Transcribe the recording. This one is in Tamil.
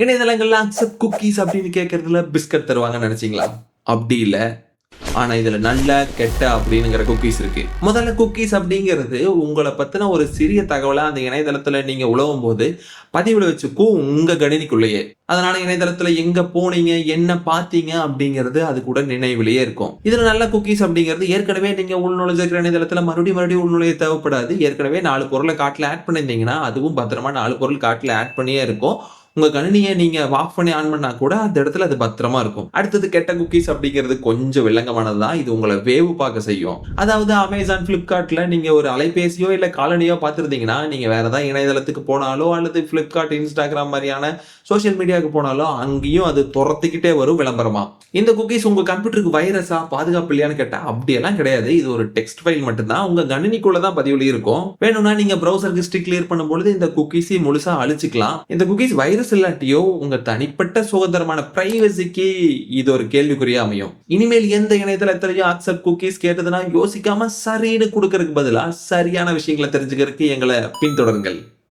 இணையதளங்கள்ல அக்செப்ட் குக்கீஸ் அப்படின்னு கேட்கறதுல பிஸ்கட் தருவாங்கன்னு நினைச்சீங்களா? அப்படி இல்ல. ஆனா இதுல நல்ல, கெட்ட அப்படிங்கிற குக்கீஸ் இருக்கு. முதல்ல குக்கீஸ் அப்படிங்கிறது உங்கள பத்தின ஒரு சிறிய தகவலா அந்த இணையதளத்துல நீங்க உலவும்போது பதிவுல வச்சுக்கும் உங்க கணினிக்குள்ளேயே. அதனால இணையதளத்துல எங்க போனீங்க, என்ன பார்த்தீங்க அப்படிங்கிறது அது கூட நினைவிலேயே இருக்கும். இதுல நல்ல குக்கீஸ் அப்படிங்கிறது ஏற்கனவே நீங்க உள்நுழைஞ்சிருக்கிற இணையதளத்துல மறுபடியும் உள்நுழைய தேவைப்படாது. ஏற்கனவே 4 பொருள கார்ட்ல ஆட் பண்ணியிருந்தீங்கன்னா, அதுவும் பத்திரமா 4 பொருள் கார்ட்ல ஆட் பண்ணியே இருக்கும். உங்க கணினிய நீங்க ஆஃப் பண்ணி ஆன் பண்ணா கூட அந்த இடத்துல அது பத்திரமா இருக்கும். அடுத்தது கெட்ட குக்கீஸ் அப்படிங்கிறது கொஞ்சம் வில்லங்கமானது தான். இது உங்கள வேவு பார்க்க செய்யும். அதாவது Amazon, Flipkartல நீங்க ஒரு அலைபேசியோ இல்ல காலணியோ பார்த்திருந்தீங்கன்னா, நீங்க வேற ஏதாவது இணையதளத்துக்கு போனாலோ அல்லது Flipkart, Instagram மாரியான சோசியல் மீடியாவுக்கு போனாலோ அங்கேயும் அது தொரத்திக்கிட்டே வரும் விளம்பரமா. இந்த குக்கீஸ் உங்க கம்ப்யூட்டருக்கு வைரஸா, பாதுகாப்பு இல்லையான்னு கேட்டா அப்படியெல்லாம் கிடையாது. இது ஒரு டெக்ஸ்ட் ஃபைல் மட்டும் தான். உங்க கணினிக்குள்ள தான் பதிவுல இருக்கும். வேணும்னா நீங்க பிரவுசர் ஹிஸ்டரி கிளியர் பண்ணும்பொழுது இந்த குக்கீஸை முழுசா அழிச்சுக்கலாம். இந்த குக்கீஸ் வைரஸ் இல்லாட்டியோ உங்க தனிப்பட்ட சுதந்திரமான பிரைவசிக்கு இது ஒரு கேள்விக்குறியா அமையும். இனிமேல் எந்த இணையதளத்திலையும் அக்செப்ட் குக்கீஸ் கேட்டதுன்னா யோசிக்காம சரின்னு கொடுக்கறதுக்கு பதிலா சரியான விஷயங்களை தெரிஞ்சுக்கிறதுக்கு எங்களை பின்தொடருங்கள்.